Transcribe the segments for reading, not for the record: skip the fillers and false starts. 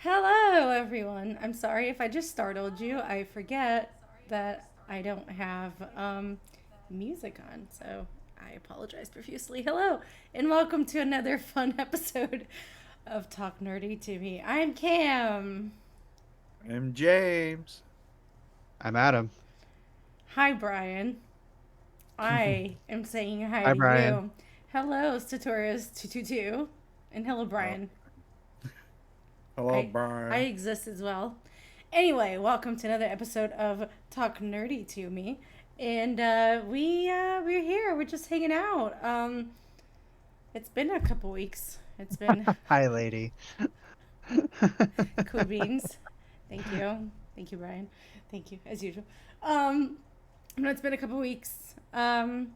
Hello, everyone. I'm sorry if I just startled you. I forget that I don't have music on, so I apologize profusely. Hello, and welcome to another fun episode of Talk Nerdy to Me. I'm Cam. I'm James. I'm Adam. Hi, Brian. I am saying hi Hi, to Brian. you. Hello, Statorius222, and hello, Oh, Brian. hello, I I Brian. exist as well. Anyway, welcome to another episode of Talk Nerdy to Me, and we're here. We're just hanging out. It's been a couple weeks. It's been Hi, lady. cool beans. Thank you, Brian. Thank you as usual. No, it's been a couple weeks. Adam,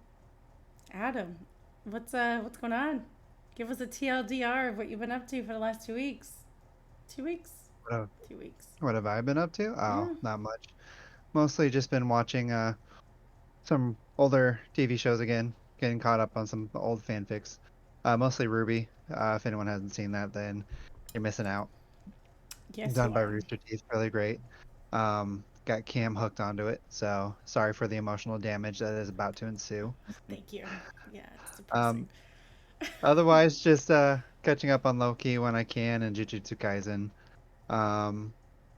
what's going on? Give us a TLDR of what you've been up to for the last 2 weeks. 2 weeks. What have, 2 weeks. what have I been up to? Oh, Yeah. not much. Mostly just been watching some older TV shows again, getting caught up on some old fanfics. Mostly Ruby. If anyone hasn't seen that, then you're missing out. Yes, Done you by are. Rooster Teeth, really great. Got Cam hooked onto it, so sorry for the emotional damage that is about to ensue. Thank you. Yeah, it's depressing. Um, Otherwise, just catching up on Loki when I can and Jujutsu Kaisen. Um,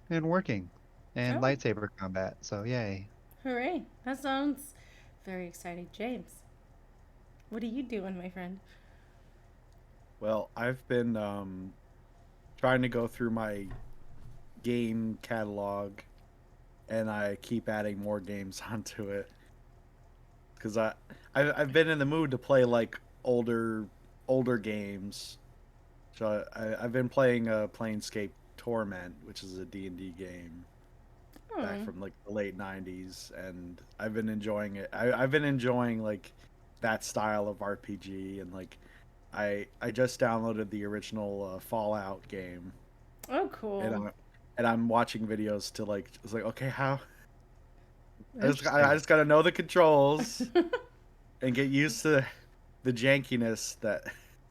and working and Oh, lightsaber combat. So yay. hooray. That sounds very exciting. James, what are you doing, my friend? Well, I've been trying to go through my game catalog, and I keep adding more games onto it because I've been in the mood to play like older games. So I've been playing Planescape Torment, which is a D&D game back Oh, from like the late '90s, and I've been enjoying it. I've been enjoying like that style of RPG, and like I just downloaded the original Fallout game, oh, and cool. I'm watching videos to like it's like okay how I Interesting. just gotta know the controls and get used to the jankiness that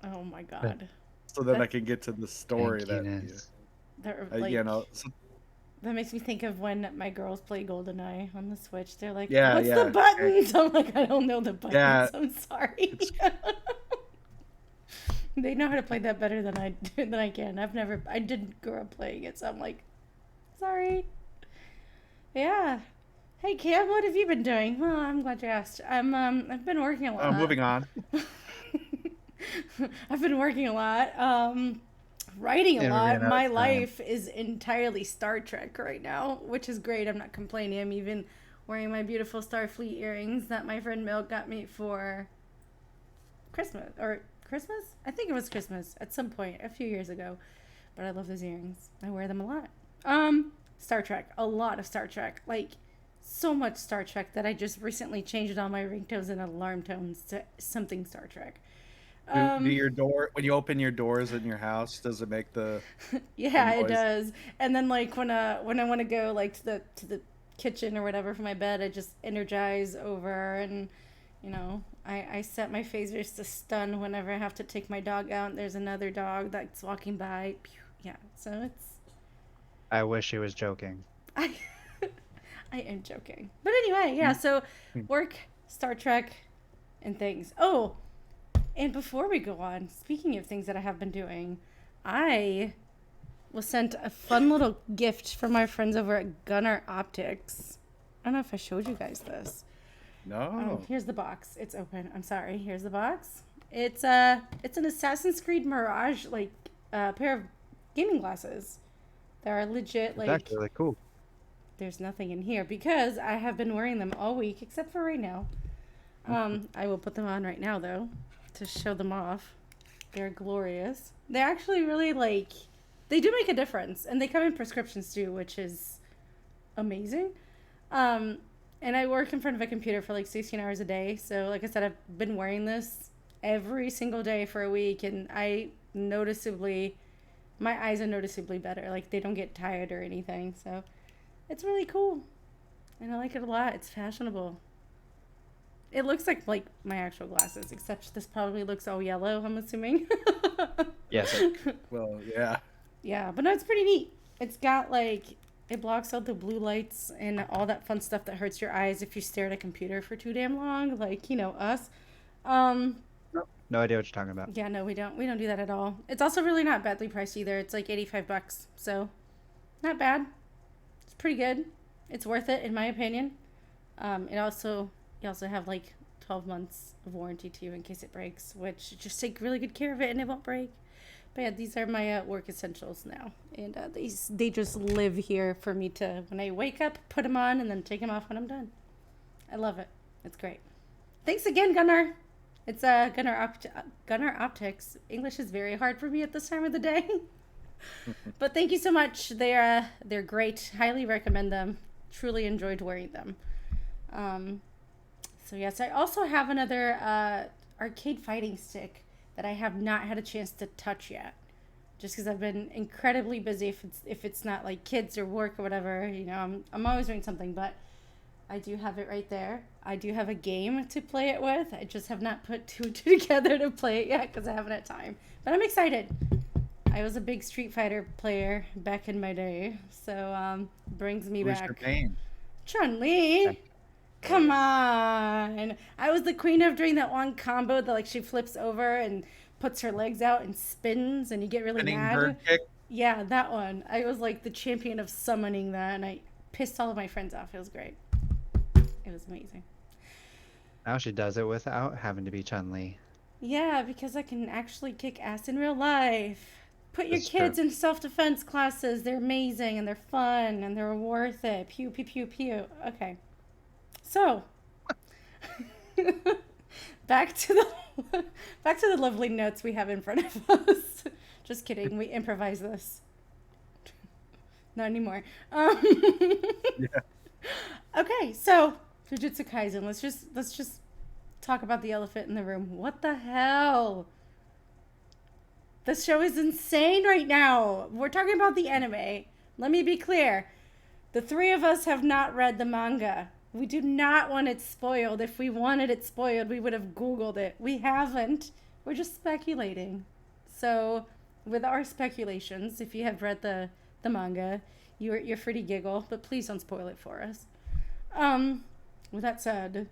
Oh my The God. so that I That can get to the story that jankiness. they're you like know so, that makes me think of when my girls play GoldenEye on the Switch. They're like, yeah "What's the yeah buttons?" I'm like, "I don't know the yeah buttons. I'm sorry." it's They know how to play that better than I do, than I can. I didn't grow up playing it, so I'm like, sorry. Yeah. Hey Cam, what have you been doing? Well, I'm glad you asked. I've been working a lot. moving on. I've been working a lot. Writing a And we lot. ran out of My time. life is entirely Star Trek right now, which is great. I'm not complaining. I'm even wearing my beautiful Starfleet earrings that my friend Milk got me for Christmas or Christmas. I think it was Christmas at some point a few years ago. But I love those earrings. I wear them a lot. Star Trek. A lot of Star Trek. Like so much Star Trek that I just recently changed all my ringtones and alarm tones to something Star Trek. Do Um, your door when you open your doors in your house? Does it make the yeah, it noise? does. And then like when I want to go like to the kitchen or whatever for my bed, I just energize over and I set my phasers to stun whenever I have to take my dog out. There's another dog that's walking by. Yeah, so I wish he was joking. I I am joking. But anyway, yeah, so work, Star Trek, and things. Oh, and before we go on, speaking of things that I have been doing, I was sent a fun little gift from my friends over at Gunnar Optics. I don't know if I showed you guys this. Oh, No. here's the box. It's open. I'm sorry. Here's the box. It's an Assassin's Creed Mirage like pair of gaming glasses. They are legit It's like actually really cool. there's nothing in here because I have been wearing them all week except for right now. I will put them on right now though to show them off. They're glorious. They're actually really like they do make a difference and they come in prescriptions too, which is amazing. Um, and I work in front of a computer for like 16 hours a day. So, like I said, I've been wearing this every single day for a week, and my eyes are noticeably better. Like, they don't get tired or anything. So, it's really cool. And I like it a lot. It's fashionable. It looks like my actual glasses, except this probably looks all yellow, I'm assuming. Yes. Well, yeah. Yeah, but no, it's pretty neat. It's got like it blocks out the blue lights and all that fun stuff that hurts your eyes if you stare at a computer for too damn long, like, us. Um, No idea what you're talking about. yeah, no, we don't do that at all. It's also really not badly priced either. It's like $85. So, not bad. It's pretty good. It's worth it in my opinion. It also you also have like 12 months of warranty too in case it breaks, which just take really good care of it and it won't break. But yeah, these are my work essentials now, and they just live here for me to when I wake up, put them on, and then take them off when I'm done. I love it. It's great. Thanks again, Gunnar. It's Gunnar Optics. English is very hard for me at this time of the day, but thank you so much. They're great. Highly recommend them. Truly enjoyed wearing them. Um, so yes, I also have another arcade fighting stick that I have not had a chance to touch yet, just because I've been incredibly busy. If it's not like kids or work or whatever, I'm always doing something. But I do have it right there. I do have a game to play it with. I just have not put two and two together to play it yet because I haven't had time. But I'm excited. I was a big Street Fighter player back in my day, so brings me Who's your back. main? Chun-Li. Come on. I was the queen of doing that one combo that like she flips over and puts her legs out and spins and you get really Spinning mad. bird kick. Yeah, that one. I was like the champion of summoning that and I pissed all of my friends off. It was great. It was amazing. Now she does it without having to be Chun-Li. Yeah, because I can actually kick ass in real life. Put your That's kids true. in self-defense classes. They're amazing and they're fun and they're worth it. Pew pew pew pew. Okay. So, back to the back to the lovely notes we have in front of us. Just kidding. We improvise this. Not anymore. Yeah. Okay, so Jujutsu Kaisen. Let's just talk about the elephant in the room. What the hell? This show is insane right now. We're talking about the anime. Let me be clear. The three of us have not read the manga. We do not want it spoiled. If we wanted it spoiled, we would have Googled it. We haven't. We're just speculating. So, with our speculations, if you have read the manga, you're free to giggle, but please don't spoil it for us. With that said,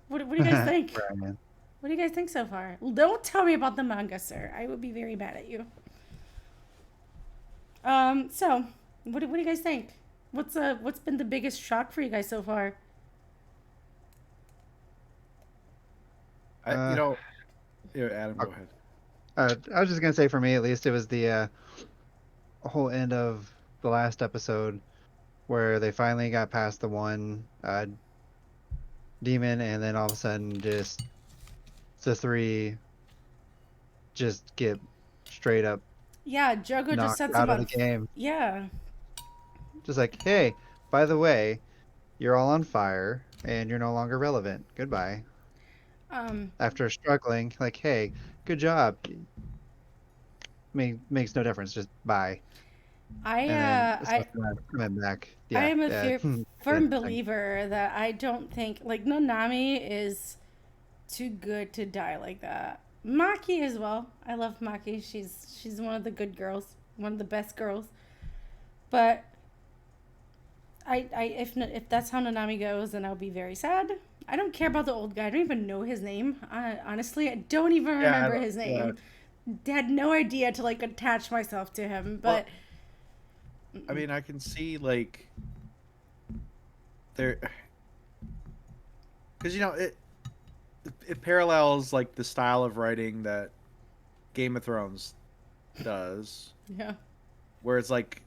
what do you guys think? Brian. What do you guys think so far? Don't tell me about the manga, sir. I would be very mad at you. So what do you guys think? What's been the biggest shock for you guys so far? I, Uh, you know, here, Adam, go ahead. I was just gonna say, for me at least, it was the whole end of the last episode where they finally got past the one demon, and then all of a sudden, just the three just get straight up Yeah, Jogo just knocked said out of something the about game. yeah. Just like, hey, by the way, you're all on fire and you're no longer relevant. Goodbye. Um, After struggling, like, hey, good job. Makes no difference. Just bye. I And then I stuff coming back. I Yeah. am a Yeah. firm Thing. believer that I don't think like Nanami is too good to die like that. Maki as well. I love Maki. She's one of the good girls, one of the best girls. But if that's how Nanami goes, then I'll be very sad. I don't care about the old guy. I don't even know his name. Honestly, I don't even Yeah, I remember don't- his yeah. name. Had no idea to like attach myself to him. Well, But I mean, I can see like there, because it parallels like the style of writing that Game of Thrones does, yeah, where it's like,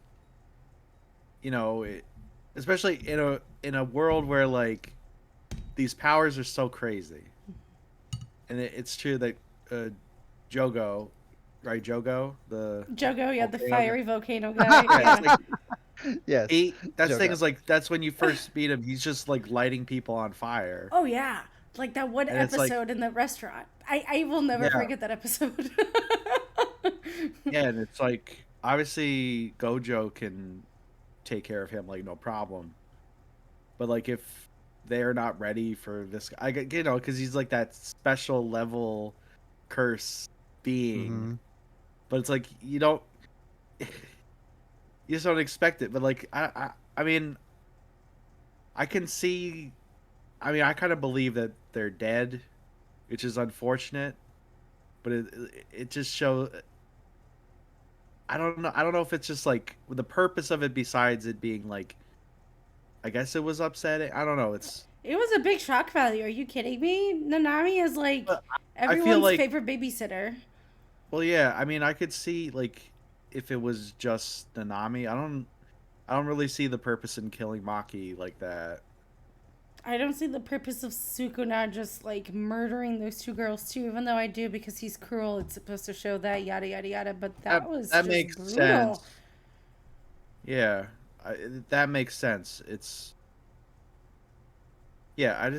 especially in a world where like these powers are so crazy, and it's true that Jogo, right? Jogo, the Jogo, yeah, the volcano guy. fiery volcano guy. Yeah, Yeah. it's like Yes. that thing Jogo. is like that's when you first meet him. He's just like lighting people on fire. Oh yeah, like that one And it's like- episode in the restaurant. I will never Yeah. forget that episode. Yeah, and it's like obviously Gojo can take care of him like no problem, but like if they're not ready for this guy, because he's like that special level curse being, Mhm. but it's like you don't. you just don't expect it. But like I mean, I can see. I mean, I kind of believe that they're dead, which is unfortunate. But it just shows. I don't know. I don't know if it's just like the purpose of it, besides it being like, I guess it was upsetting. I don't know. It's. It was a big shock value. Are you kidding me? Nanami is like But I feel everyone's like. favorite babysitter. Well, yeah. I mean, I could see like if it was just Nanami. I don't really see the purpose in killing Maki like that. I don't see the purpose of Sukuna just like murdering those two girls too, even though I do because he's cruel. It's supposed to show that yada yada yada, but that was That just makes brutal. sense. Yeah, that makes sense. It's yeah.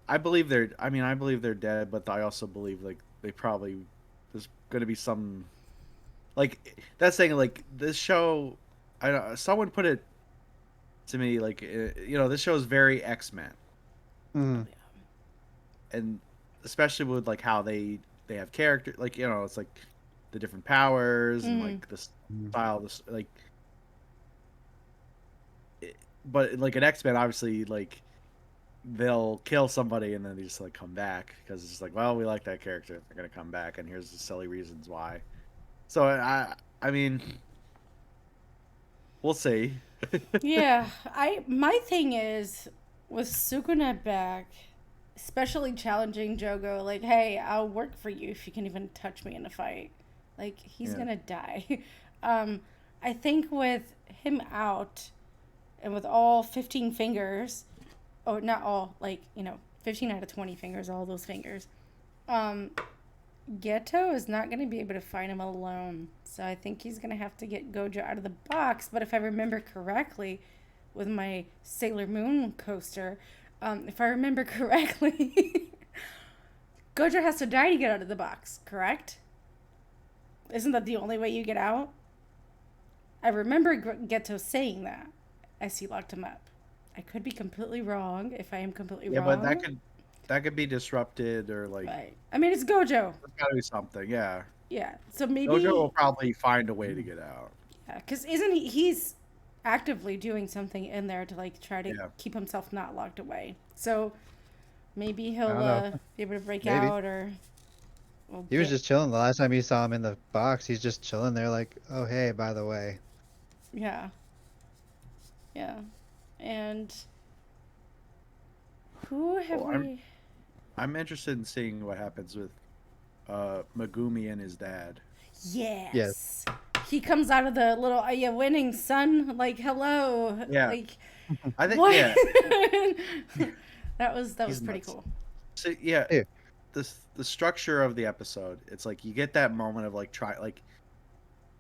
I believe they're. I mean, I believe they're dead, but I also believe like they probably there's gonna be some like that's saying like this show. I don't. Someone put it to me like this show is very X-Men, Mm. and especially with like how they have character like it's like the different powers and Mm. like the Mm. style this like but like an X-Men obviously like they'll kill somebody and then they just like come back because it's just like, well, we like that character, they're gonna come back and here's the silly reasons why. So I mean, we'll see. Yeah, my thing is with Sukuna back, especially challenging Jogo, like, hey, I'll work for you if you can even touch me in a fight. Like, he's Yeah. gonna die. um, I think with him out and with all 15 fingers, or not all, like, 15 out of 20 fingers, all those fingers, um, Geto is not going to be able to fight him alone. So I think he's going to have to get Gojo out of the box. But if I remember correctly, with my Sailor Moon coaster, if I remember correctly, Gojo has to die to get out of the box, correct? Isn't that the only way you get out? I remember Geto saying that as he locked him up. I could be completely wrong. If I am completely Yeah, wrong, but that could be disrupted or like but I mean, it's Gojo. there's gotta be something. Yeah, Yeah, so maybe Dojo will probably find a way to get out. yeah, because isn't he's actively doing something in there to like try to Yeah. keep himself not locked away. So maybe I he'll don't know. be able to break Maybe. out or well, He was get just chilling. The last time you saw him in the box, he's just chilling there, like, oh hey, by the way. yeah, yeah, and who have Well, we? I'm interested in seeing what happens with Megumi and his dad. Yes. He comes out of the little, are you winning, son? Like, hello. Yeah. Like, I think what? yeah. that was He's pretty nuts. cool. So yeah, Ew. the structure of the episode, it's like you get that moment of like try like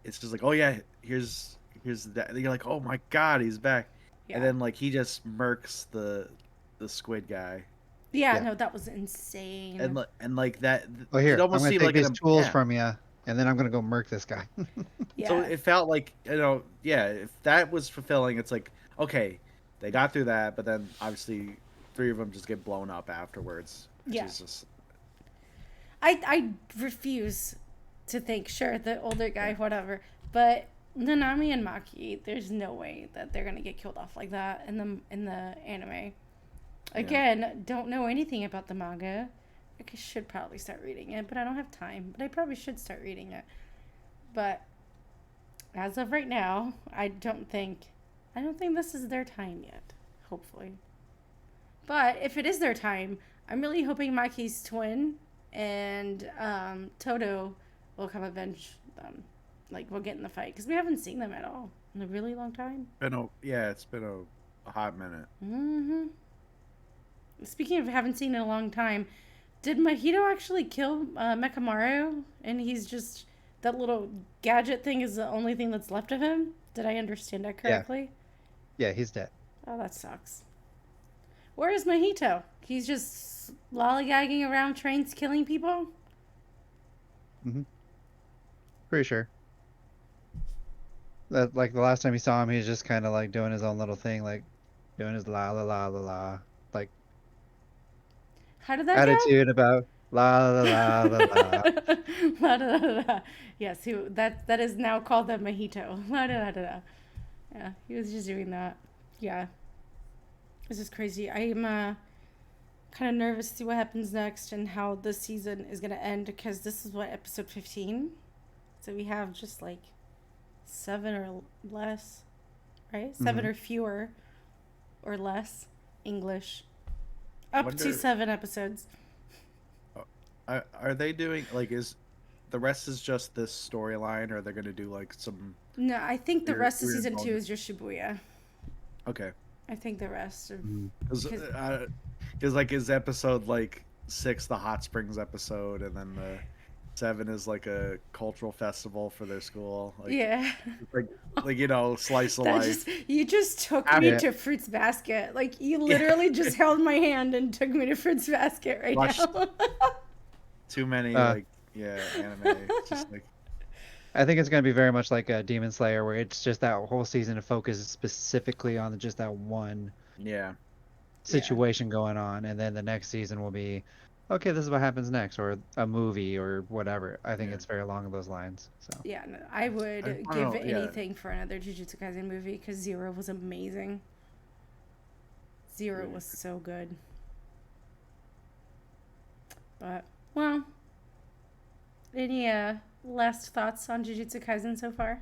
it's just like, oh yeah, here's that. And you're like, oh my god, he's back. Yeah. And then like he just murks the squid guy. yeah, Yeah. no, that was insane. And like that Oh here, it I'm almost gonna seemed take like these tools yeah. from you, and then I'm gonna go murk this guy. yeah. So it felt like, yeah, if that was fulfilling, it's like, okay, they got through that, but then obviously three of them just get blown up afterwards. Which Yeah. is just, I refuse to think, sure, the older guy, whatever. But Nanami and Maki, there's no way that they're gonna get killed off like that in the anime. Again, don't know anything about the manga. I should probably start reading it, but I don't have time. But I probably should start reading it. But as of right now, I don't think this is their time yet. Hopefully. But if it is their time, I'm really hoping Maki's twin and Toto will come avenge them. Like, we'll get in the fight. Because we haven't seen them at all in a really long time. it's been a hot minute. Mm-hmm. Speaking of haven't seen in a long time, did Mahito actually kill Mekamaru? And he's just... That little gadget thing is the only thing that's left of him? Did I understand that Yeah. correctly? Yeah, he's dead. Oh, that sucks. Where is Mahito? He's just lollygagging around trains killing people? Pretty sure. That like the last time you saw him, he was just kind of like doing his own little thing, like doing his la la la la la, like How did that go? attitude about La la la la la. La, da, da, da. Yes, that is now called the mojito. La, da, da, da, da. Yeah, he was just doing that. Yeah, this is crazy. I'm kind of nervous to see what happens next and how this season is gonna end because this is what episode 15. So we have just like 7 or less, right? 7 Mhm. or fewer or less English. Up to Wonder, 7 episodes. are they doing like is the rest is just this storyline, or are they gonna do like some No, I think the weird rest of weird season 2 bonus? is just Shibuya. Okay, I think the rest of Mhm. because like is episode like 6 the hot springs episode, and then the 7 is like a cultural festival for their school, yeah. like slice of That life. just you just took Have- me Yeah. to Fruits Basket. Like you Yeah. literally just held my hand and took me to Fruits Basket right Watch- now. Too many Uh. anime. It's just like I think it's gonna be very much like a Demon Slayer, where it's just that whole season to focus specifically on just that one yeah. situation going on, and then the next season will be, okay, this is what happens next, or a movie or whatever. I think Yeah. it's very along those lines. So Yeah, no, I would I don't give know, yeah. anything for another Jujutsu Kaisen movie because Zero was amazing. Zero Yeah. was so good. But well, any last thoughts on Jujutsu Kaisen so far?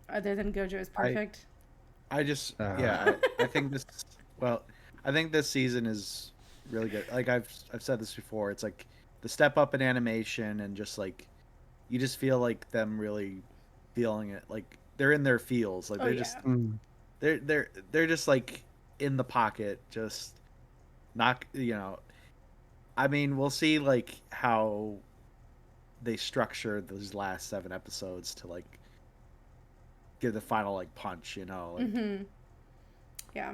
Other than Gojo is perfect. I just Uh. I think I think this season is really good. Like I've said this before, it's like the step up in animation, and just like you just feel like them really feeling it. Like they're in their feels. Like Oh, they're yeah. just Mm. they're just like in the pocket, just not I mean, we'll see like how they structure those last 7 episodes to like give the final like punch, like Mm-hmm. Yeah.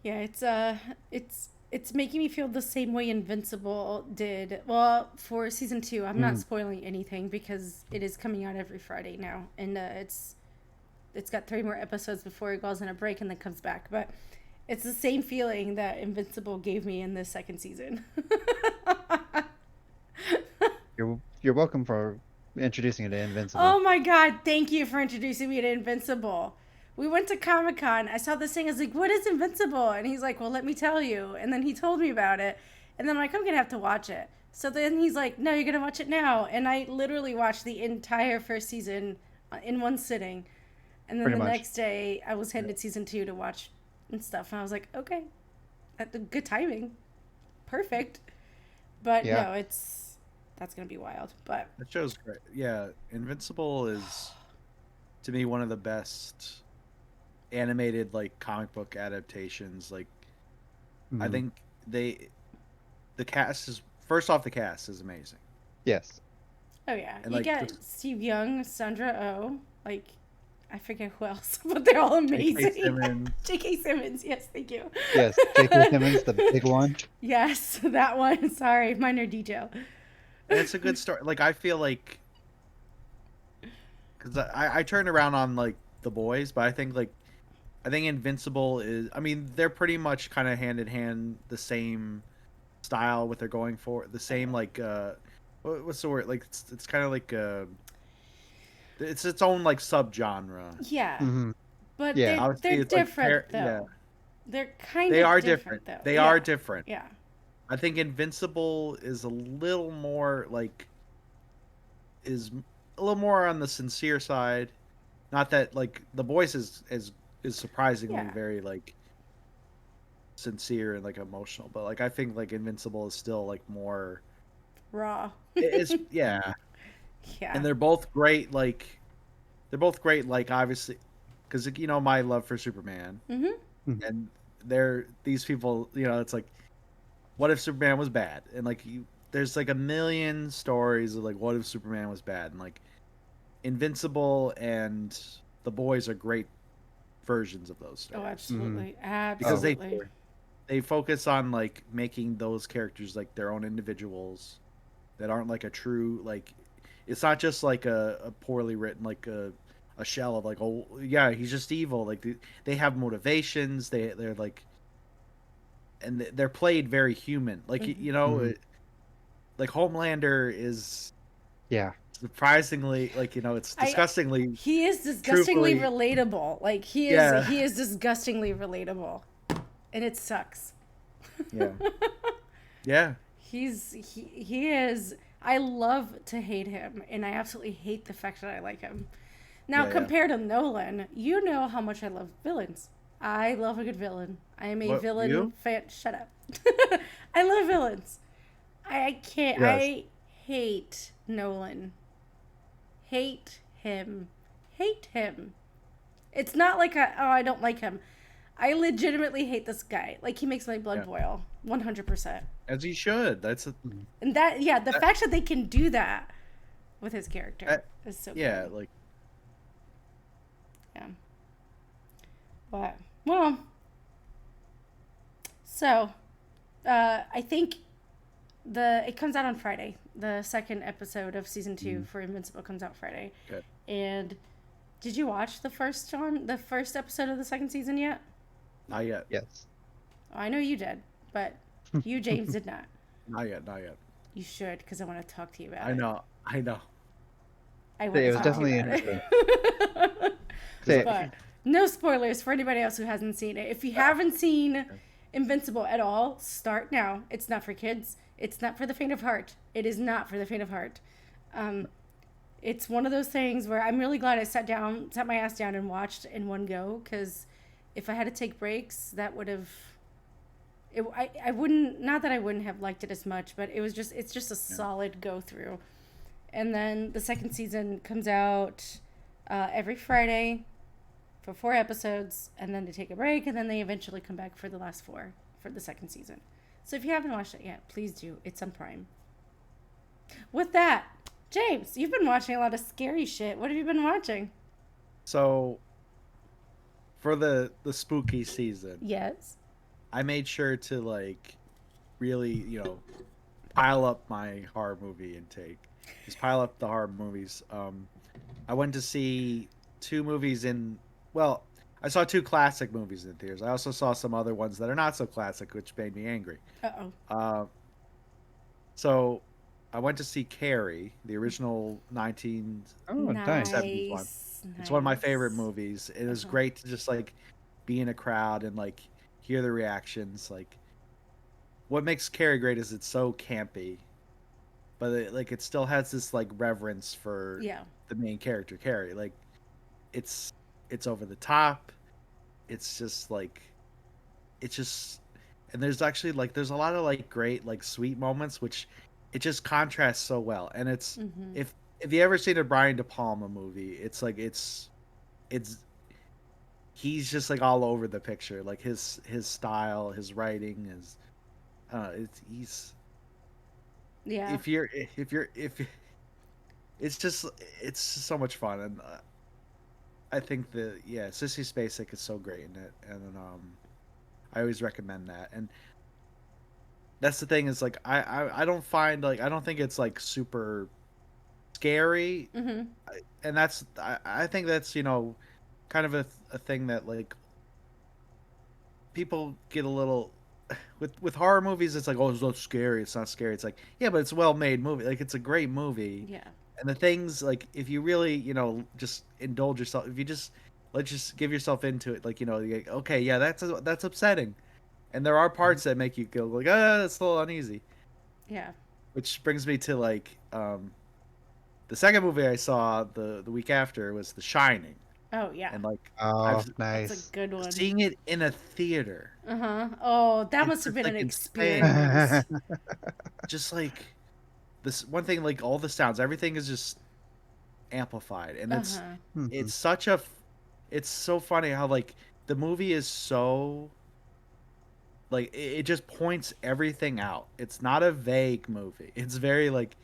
Yeah, it's making me feel the same way Invincible did. Well, for season 2, I'm not Mm. spoiling anything because it is coming out every Friday now, and it's got 3 more episodes before it goes on a break and then comes back. But it's the same feeling that Invincible gave me in this second season. You're welcome for introducing it to Invincible. Oh my god, thank you for introducing me to Invincible. We went to Comic-Con. I saw this thing. I was like, what is Invincible? And he's like, well, let me tell you. And then he told me about it. And then I'm like, I'm going to have to watch it. So then he's like, no, you're going to watch it now. And I literally watched the entire first season in one sitting. And then Pretty the much. next day, I was handed season 2 to watch and stuff. And I was like, okay, good timing. Perfect. But Yeah. no, that's going to be wild. But that show's great. Yeah, Invincible is to me one of the best animated like comic book adaptations. Like I Mhm. think the cast is first off, the cast is amazing. Yes. oh yeah, And, you like, get just- Steve Young, Sandra Oh, like I forget who else, but they're all amazing. J.K. Simmons. J.K. Simmons, yes, thank you. Yes. J.K. Simmons, the big one. Yes, that one. Sorry, minor detail. And it's a good story. Like I feel like because I turned around on like the boys, but I think Invincible is. I mean, they're pretty much kind of hand in hand, the same style. What they're going for, the same like what's the word? Like it's kind of like it's its own like subgenre. Yeah, Hmm. but Yeah. Obviously, they're it's like different though. yeah, They're kind they of are different, different. though. They Yeah. are different. Yeah. I think Invincible is a little more a little more on the sincere side. Not that like the voice is surprisingly Yeah. very like sincere and like emotional, but like I think like Invincible is still like more Raw. it's yeah. Yeah. And they're both great like obviously because my love for Superman, Mm-hmm. and these people, it's like what if Superman was bad, and like there's like a million stories of like what if Superman was bad, and like Invincible and The Boys are great versions of those Oh, stories. absolutely. Because Absolutely. they focus on like making those characters like their own individuals that aren't like a true like it's not just like a poorly written like a shell of like, oh yeah, he's just evil. Like they have motivations, they're like, and they're played very human. Like you know, Mhm. like Homelander is Yeah. surprisingly, like, you know, it's I disgustingly he is disgustingly truthfully, relatable. Like yeah, he is disgustingly relatable, and it sucks. yeah, yeah, He is. I love to hate him, and I absolutely hate the fact that I like him. Now, yeah, yeah. compared to Nolan, you know how much I love villains. I love a good villain. I am a What villain you? fan. Shut up. I love villains. I can't. Yes. I hate Nolan. Hate him. Hate him. It's not like I don't like him. I legitimately hate this guy. Like, he makes my blood Yeah. boil. 100%. As he should. That's a And that, yeah, the that, fact that they can do that with his character that is so yeah, good. like Yeah. But, well, so, I think it comes out on Friday. The second episode of season 2 for Invincible comes out Friday. good. And did you watch the first episode of the second season yet? Not yet. Yes. Oh, I know you did, but you, James, did not. Not yet. Not yet. You should, because I want to talk to you about I it. know. I know. I want It to was talk to you definitely about it. Say it. But no spoilers for anybody else who hasn't seen it. If you haven't seen Invincible at all, start now. It's not for kids. It's not for the faint of heart. It is not for the faint of heart. It's one of those things where I'm really glad I sat my ass down and watched in one go, because if I had to take breaks, that would have... I wouldn't... Not that I wouldn't have liked it as much, but it's just a solid go through. And then the second season comes out every Friday for 4 episodes, and then they take a break, and then they eventually come back for the last 4 for the second season. So if you haven't watched it yet, please do. It's on Prime. With that, James, you've been watching a lot of scary shit. What have you been watching? So for the spooky season, Yes. I made sure to like really, you know, pile up my horror movie intake. Just pile up the horror movies. I went to see 2 movies I saw 2 classic movies in theaters. I also saw some other ones that are not so classic, which made me angry. Uh-oh. So I went to see Carrie, the original 19. Oh, nice. 70s one. It's one of my favorite movies. It was great to just like be in a crowd and like hear the reactions. Like, what makes Carrie great is it's so campy, but it still has this like reverence for Yeah. the main character, Carrie. Like, it's over the top. It's just like, and there's actually like there's a lot of like great like sweet moments, which it just contrasts so well. And it's Mm-hmm. if you ever seen a Brian De Palma movie, it's like it's he's just like all over the picture. Like his style, his writing is Yeah. if it's just so much fun. And I think Sissy Spacek is so great in it, and I always recommend that. And that's the thing is like I don't find like I don't think it's like super scary, Mm-hmm. and I think that's, you know, kind of a thing that like people get a little with horror movies. It's like, oh, it's not scary, it's not scary. It's like, yeah, but it's a well made movie, like it's a great movie. Yeah. And the things like, if you really, you know, just indulge yourself, if you just give yourself into it, like, you know, like, okay, yeah, that's upsetting, and there are parts that make you go like, it's a little uneasy. Yeah. Which brings me to like the second movie I saw the week after was The Shining, Oh, yeah. and like Oh, That's nice. a good one. seeing it in a theater, Uh-huh. Oh, that It's must have just, been like, an insane. experience. just like this one thing, like all the sounds, everything is just amplified, and Uh-huh. Mhm. it's so funny how like the movie is so like it just points everything out. It's not a vague movie. It's very like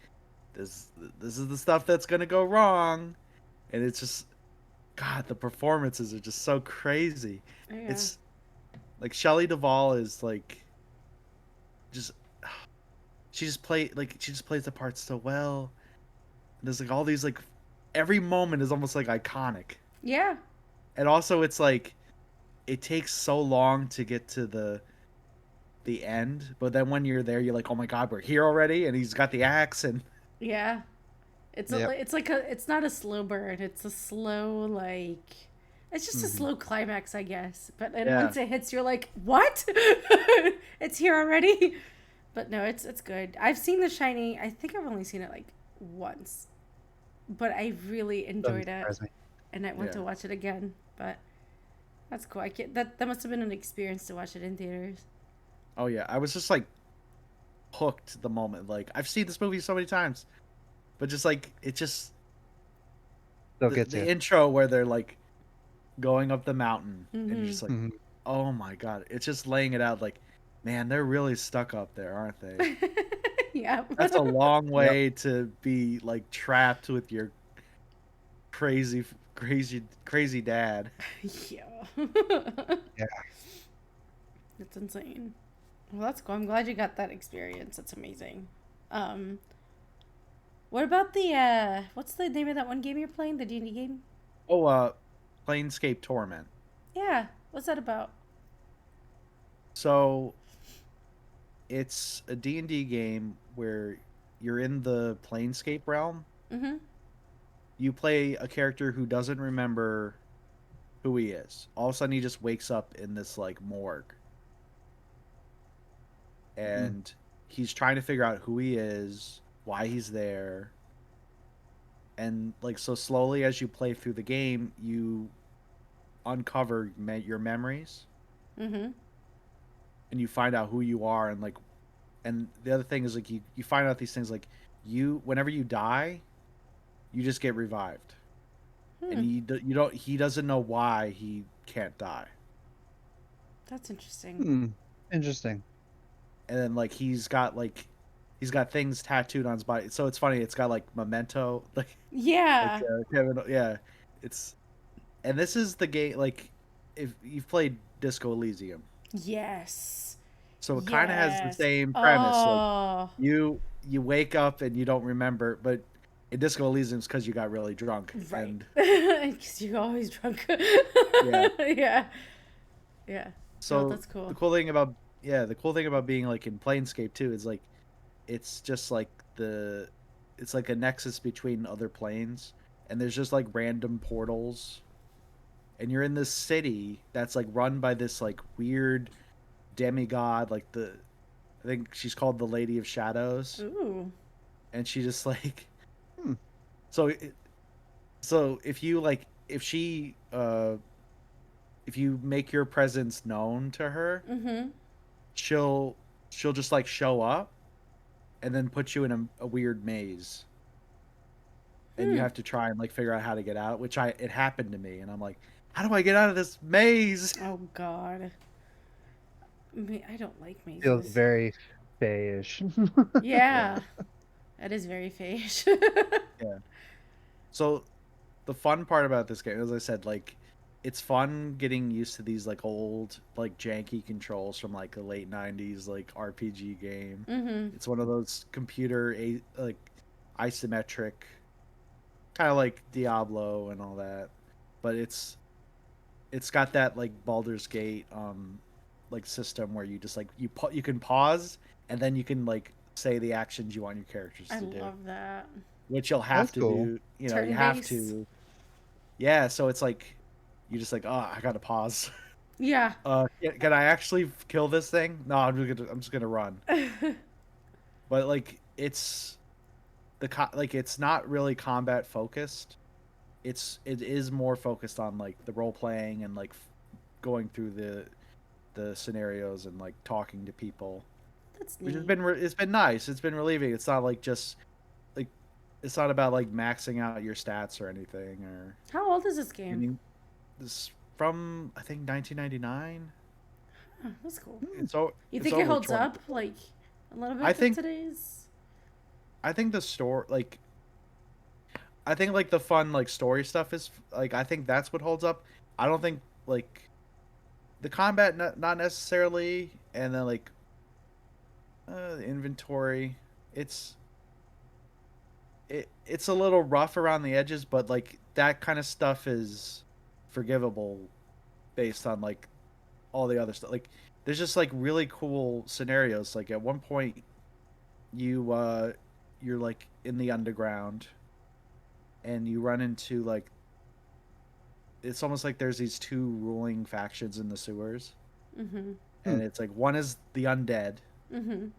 this is the stuff that's gonna go wrong, and it's just, God, the performances are just so crazy. Yeah. It's like Shelley Duvall is like just she just plays the part so well. There's like all these like every moment is almost like iconic. Yeah. And also it's like it takes so long to get to the end, but then when you're there, you're like, oh my god, we're here already, and he's got the axe, and Yeah. It's Yep. it's like it's not a slow burn. It's a slow like it's just a Mhm. slow climax, I guess. But then yeah, once it hits, you're like, "What? It's here already?" But no, it's good. I've seen The Shining. I think I've only seen it like once, but I really Doesn't enjoyed it, surprise me. and I want yeah. to watch it again. But that's cool. I can't, that must have been an experience to watch it in theaters. Oh yeah, I was just like hooked the moment. Like I've seen this movie so many times, but just like it just They'll the get the you. intro where they're like going up the mountain, and you're Mm-hmm. just like, Mhm. oh my god, it's just laying it out like, man, they're really stuck up there, aren't they? Yeah. That's a long Yep. way to be like trapped with your crazy dad. Yeah. Yeah. It's insane. Well, that's cool. I'm glad you got that experience. That's amazing. Um, what about the what's the name of that one game you're playing? The D&D game? Oh, Planescape Torment. Yeah. What's that about? So it's a D&D game where you're in the Planescape realm. Mm-hmm. You play a character who doesn't remember who he is. All of a sudden, he just wakes up in this like morgue, Mm. and he's trying to figure out who he is, why he's there, and like so slowly as you play through the game, you uncover your memories, Mm-hmm. and you find out who you are, and like, and the other thing is like you find out these things like you whenever you die, you just get revived, Hmm. and you don't he doesn't know why he can't die. That's interesting. Hmm. Interesting. And then like he's got things tattooed on his body. So it's funny. It's got like memento, like Yeah. Kevin. Yeah, it's and this is the game. Like if you've played Disco Elysium, Yes. so it kind of has the Yes. same premise. Like Oh. you wake up and you don't remember, but in Disco Elysium, it's because you got really drunk. Right. And Because you're always drunk. yeah, Yeah. Yeah. No, so that's cool. the cool thing about being like in Planescape too is like it's just like it's like a nexus between other planes, and there's just like random portals, and you're in this city that's like run by this like weird demigod, like the I think she's called the Lady of Shadows, Ooh. and she just like Hmm. so so if you like if you make your presence known to her, Mm-hmm. she'll she'll just like show up and then put you in a weird maze, and you Hmm. have to try and like figure out how to get out, which I it happened to me, and I'm like, how do I get out of this maze? Oh God. I don't like Feels mazes. very fayish. Yeah, Yeah. That is very fish. yeah. So the fun part about this game, as I said, like it's fun getting used to these like old like janky controls from like the late 90s like RPG game. Mm-hmm. It's one of those like isometric, kind of like Diablo and all that, but it's got that like Baldur's Gate like system where you just like you can pause, and then you can like say the actions you want your characters I to do, love that. which you'll have That's to cool. do. You know, you Turn have based. to. Yeah, so it's like you just like, oh, I gotta pause. Yeah. Can I actually kill this thing? No, I'm just gonna run. But like it's like it's not really combat focused. It is more focused on like the role playing and like going through the scenarios and like talking to people, That's which has neat. it's been nice. It's been relieving. It's not like just like it's not about like maxing out your stats or anything. Or How old is this I game? mean, this from I think 1999. Huh, that's cool. Hmm. You It's think it over holds 20. up like a little I bit to think today's? I think the store like I think like the fun like story stuff is like I think that's what holds up. I don't think like the combat not necessarily, and then like the inventory, it's it's a little rough around the edges, but like that kind of stuff is forgivable based on like all the other stuff. Like there's just like really cool scenarios. Like at one point, you're like in the underground, and you run into like it's almost like there's these two ruling factions in the sewers, Mhm. Hmm. and it's like one is the undead, Mhm.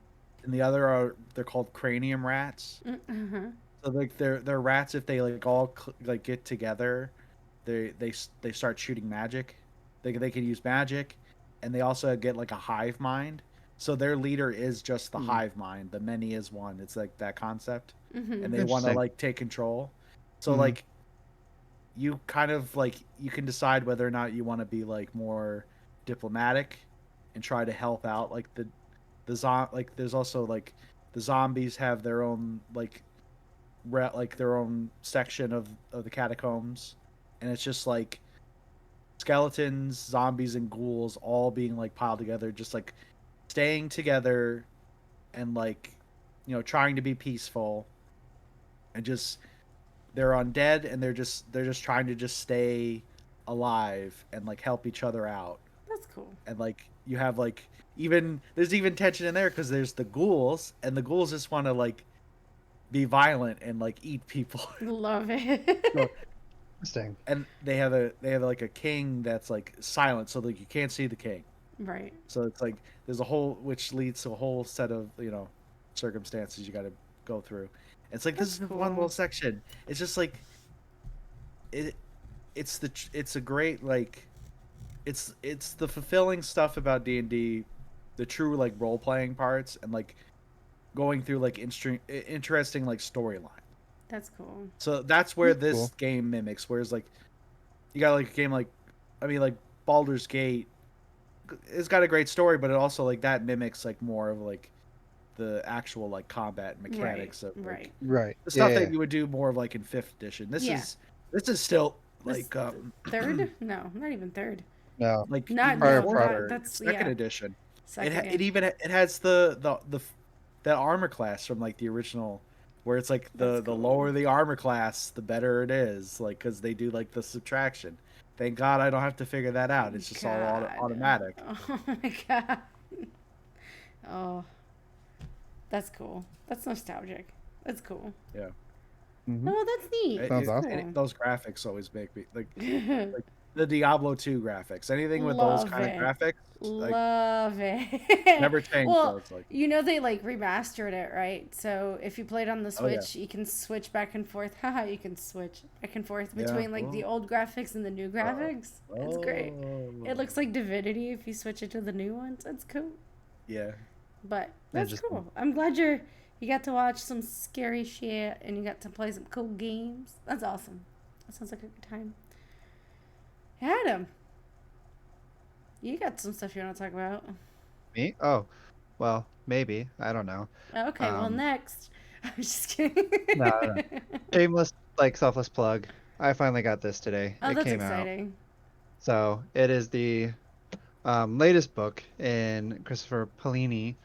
and the other are they're called cranium rats. Uh-huh. So like they're rats if they like all like get together, they start shooting magic. They can use magic, and they also get like a hive mind. So their leader is just the Hmm. hive mind. The many is one. It's like that concept, and Mhm. they want to Interesting. like take control. So Hmm. like you kind of like you can decide whether or not you want to be like more diplomatic and try to help out like like there's also like the zombies have their own like their own section of the catacombs, and it's just like skeletons, zombies, and ghouls all being like piled together, just like staying together and like trying to be peaceful and just they're undead and they're just trying to just stay alive and like help each other out. That's cool. And like you have like even there's even tension in there because there's the ghouls and the ghouls just want to like be violent and like eat people. Love it. So Interesting. and they have like a king that's like silent, so like you can't see the king. Right. So it's like there's a whole which leads to a whole set of circumstances you got to go through. It's like this That's is one little cool. section. It's just like it. It's a great like it's the fulfilling stuff about D&D, the true like role playing parts and like going through like interesting like storyline. That's cool. So that's where That's this cool. game mimics. Whereas like you got like a game like I mean like Baldur's Gate, it's got a great story, but it also like that mimics like more of like the actual like combat Right. mechanics of like Right. Right. the Yeah. stuff Yeah. that you would do more of like in fifth edition. Yeah. This is still This like third? No, not even third. No. like Not even Prior no. before product. That third, that's second yeah. edition. Second. Yeah. It even it has that armor class from like the original, where it's like That's the cool. lower the armor class, the better it is. Like because they do like the subtraction. Thank God I don't have to figure that out. It's just all God. automatic. Oh my god. Oh, that's cool. That's nostalgic. That's cool. Yeah, Hmm. Oh, that's neat. Sounds That's awesome. cool. those graphics always make me like the Diablo 2 graphics. Anything with those Love kind of it. graphics, like Love it. never change Well, those. Like they like remastered it, right? So if you played on the oh yeah, Switch, you can switch back and forth. Haha, you can switch back and forth yeah. between like the Oh, old graphics and the new oh, graphics. It's great. It oh. looks like Divinity if you switch it to the new ones. It's cool. Yeah. But that's Interesting. cool. I'm glad you got to watch some scary shit and you got to play some cool games. That's awesome. That sounds like a good time. Adam, you got some stuff you want to talk about. Me? Oh, well, maybe. I don't know. Okay, well, Um, next. I'm just kidding. no, no. Shameless, like selfless plug. I finally got this today. Oh, It that's came out. exciting. So it is the latest book in Christopher Paolini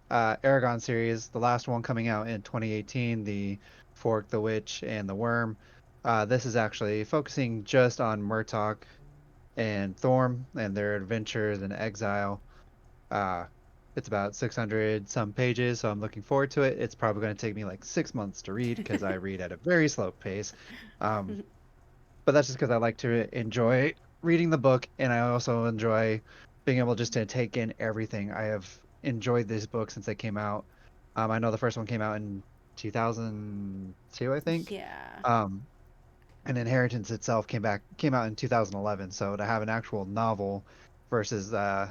Aragon series. The last one coming out in 2018, the Fork, the Witch, and the Worm. This is actually focusing just on Murtok and Thorm and their adventures in exile. Uh, it's about 600 some pages, so I'm looking forward to it. It's probably going to take me like 6 months to read because I read at a very slow pace. Um, but that's just because I like to enjoy reading the book, and I also enjoy being able just to take in everything. I have enjoyed this book since they came out. I know the first one came out in 2002, I think. Yeah. Um, and Inheritance itself came out in 2011. So to have an actual novel versus the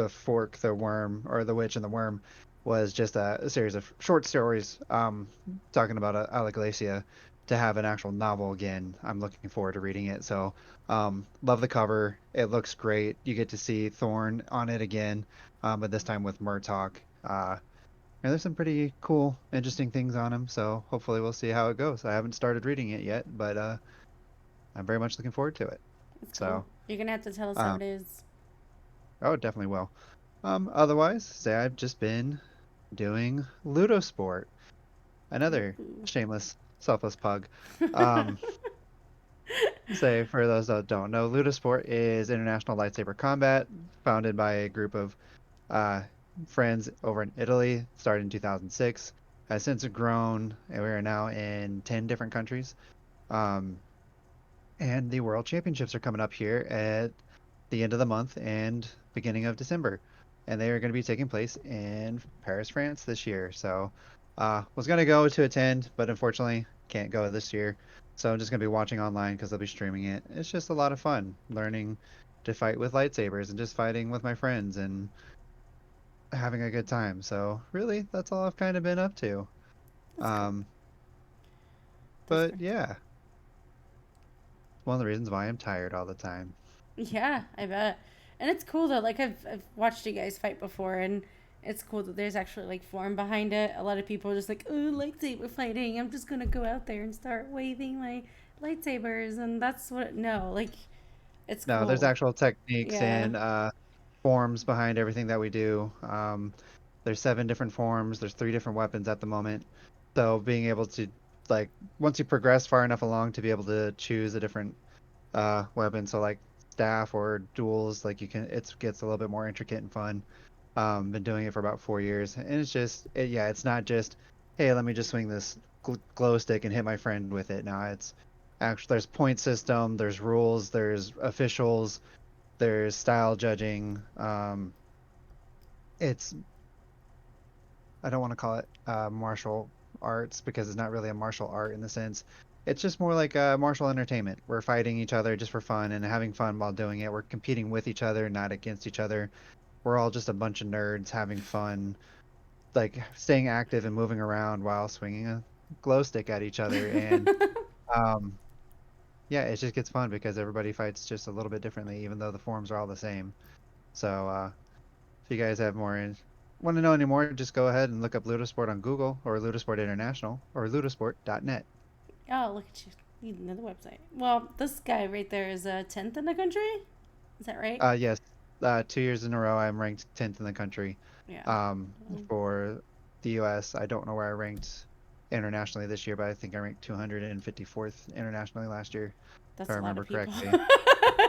Fork, the Worm, or the Witch and the Worm was just a series of short stories talking about Alec Glacia. To have an actual novel again, I'm looking forward to reading it. So, love the cover. It looks great. You get to see Thorn on it again, but this time with Murtok. And there's some pretty cool, interesting things on him. So hopefully we'll see how it goes. I haven't started reading it yet, but I'm very much looking forward to it. That's cool. So, You're going to have to tell us how um, it is. oh, definitely will. Otherwise, say I've just been doing Ludosport, another Ooh. shameless, selfless pug. Um, Say for those that don't know, Ludasport is international lightsaber combat, founded by a group of uh, friends over in Italy, started in 2006. Has since grown, and we are now in 10 different countries. Um, and the World Championships are coming up here at the end of the month and beginning of December, and they are going to be taking place in Paris, France this year. So, was going to go to attend, but unfortunately can't go this year. So I'm just going to be watching online because they'll be streaming it. It's just a lot of fun learning to fight with lightsabers and just fighting with my friends and having a good time. So really, that's all I've kind of been up to. That's cool. Um, That's but great. yeah, one of the reasons why I'm tired all the time. Yeah, I bet. And it's cool though. Like I've watched you guys fight before, and it's cool that there's actually like form behind it. A lot of people are just like, oh, lightsaber fighting. I'm just gonna go out there and start waving my lightsabers, and that's what. No, like it's No, there's cool. actual techniques Yeah. and forms behind everything that we do. There's 7 different forms. There's 3 different weapons at the moment. So being able to like once you progress far enough along to be able to choose a different weapon, so like staff or duels, like you can, it gets a little bit more intricate and fun. Been doing it for about 4 years, and it's just yeah, it's not just hey, let me just swing this glow stick and hit my friend with it. No, it's actually there's point system, there's rules, there's officials, there's style judging. It's I don't want to call it martial arts because it's not really a martial art in the sense. It's just more like martial entertainment. We're fighting each other just for fun and having fun while doing it. We're competing with each other, not against each other. We're all just a bunch of nerds having fun, like staying active and moving around while swinging a glow stick at each other. And um, yeah, it just gets fun because everybody fights just a little bit differently, even though the forms are all the same. So if you guys have want to know any more, just go ahead and look up Ludasport on Google or Ludasport International or ludasport.net. Oh, look at you. You know the website. Well, this guy right there is a 10th in the country. Is that right? Yes, 2 years in a row, I'm ranked 10th in the country. Yeah. Um, for the U.S., I don't know where I ranked internationally this year, but I think I ranked 254th internationally last year, if I That's a lot of remember people. correctly.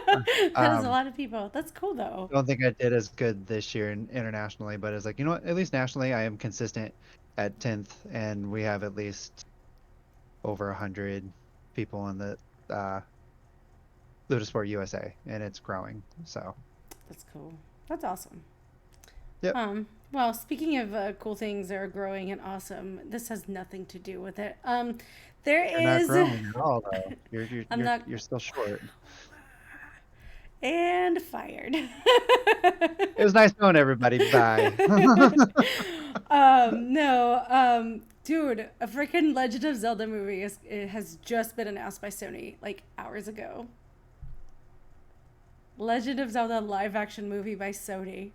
That is a Um, lot of people. That's cool though. don't think I did as good this year internationally, but it's like, you know what? At least nationally, I am consistent at 10th, and we have at least over 100 people in the uh, Ludasport USA, and it's growing. So, That's cool. That's awesome. yep, Well, speaking of cool things that are growing and awesome, this has nothing to do with it. There you're not is. growing at all, though. You're you're I'm you're not. you're still short. And fired. It was nice knowing everybody. Bye. No, dude, a freaking Legend of Zelda movie it has just been announced by Sony like hours ago. Legend of Zelda live action movie by Sony.